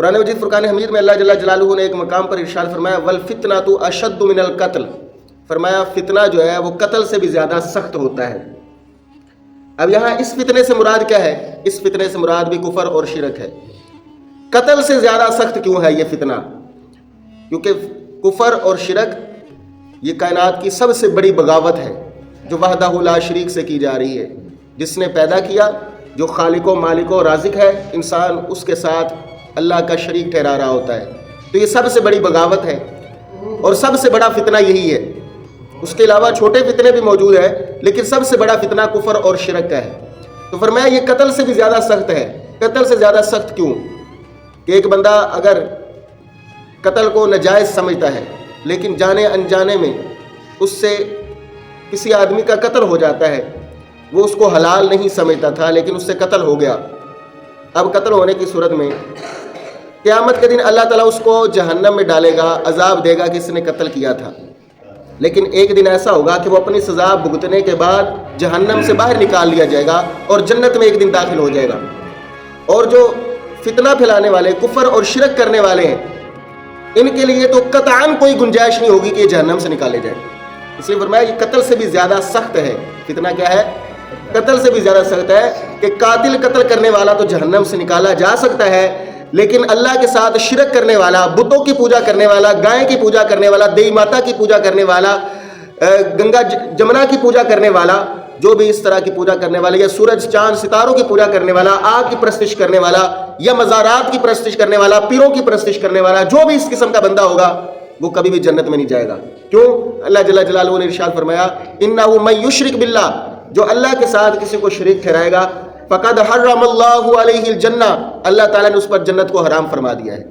قرآن مجید فرقان حمید میں اللہ جل جلالہ نے ایک مقام پر ارشاد فرمایا والفتنۃ اشد من القتل، فرمایا فتنہ جو ہے وہ قتل سے بھی زیادہ سخت ہوتا ہے۔ اب یہاں اس فتنے سے مراد کیا ہے؟ اس فتنے سے مراد بھی کفر اور شرک ہے۔ قتل سے زیادہ سخت کیوں ہے یہ فتنہ؟ کیونکہ کفر اور شرک یہ کائنات کی سب سے بڑی بغاوت ہے جو وحدہ لا شریک سے کی جا رہی ہے۔ جس نے پیدا کیا، جو خالق و مالک و رازق ہے، انسان اس کے ساتھ اللہ کا شریک ٹھہرا رہا ہوتا ہے، تو یہ سب سے بڑی بغاوت ہے اور سب سے بڑا فتنہ یہی ہے۔ اس کے علاوہ چھوٹے فتنے بھی موجود ہیں، لیکن سب سے بڑا فتنہ کفر اور شرک کا ہے۔ تو فرمایا یہ قتل سے بھی زیادہ سخت ہے۔ قتل سے زیادہ سخت کیوں؟ کہ ایک بندہ اگر قتل کو ناجائز سمجھتا ہے، لیکن جانے انجانے میں اس سے کسی آدمی کا قتل ہو جاتا ہے، وہ اس کو حلال نہیں سمجھتا تھا لیکن اس سے قتل ہو گیا۔ اب قتل ہونے کی صورت میں قیامت کے دن اللہ تعالیٰ اس کو جہنم میں ڈالے گا، عذاب دے گا کہ اس نے قتل کیا تھا۔ لیکن ایک دن ایسا ہوگا کہ وہ اپنی سزا بھگتنے کے بعد جہنم سے باہر نکال لیا جائے گا اور جنت میں ایک دن داخل ہو جائے گا۔ اور جو فتنہ پھیلانے والے، کفر اور شرک کرنے والے ہیں، ان کے لیے تو قطعاً کوئی گنجائش نہیں ہوگی کہ یہ جہنم سے نکالے جائیں۔ اس لیے فرمایا یہ قتل سے بھی زیادہ سخت ہے۔ فتنہ کیا ہے؟ قتل سے بھی زیادہ سخت ہے کہ قاتل قتل کرنے والا تو جہنم سے نکالا جا سکتا ہے، لیکن اللہ کے ساتھ شرک کرنے والا، بتوں کی پوجا کرنے والا، گائے کی پوجا کرنے والا، دیوی ماتا کی پوجا کرنے والا، گنگا جمنا کی پوجا کرنے والا، جو بھی اس طرح کی پوجا کرنے والا، یا سورج چاند ستاروں کی پوجا کرنے والا، آگ کی پرستش کرنے والا، یا مزارات کی پرستش کرنے والا، پیروں کی پرستش کرنے والا، جو بھی اس قسم کا بندہ ہوگا وہ کبھی بھی جنت میں نہیں جائے گا۔ کیوں؟ اللہ جل جلالہ نے ارشاد فرمایا انہ من یشرک باللہ، جو اللہ کے ساتھ کسی کو شریک ٹھہرائے گا، فقد حرم اللہ علیہ الجنہ، اللہ تعالیٰ نے اس پر جنت کو حرام فرما دیا ہے۔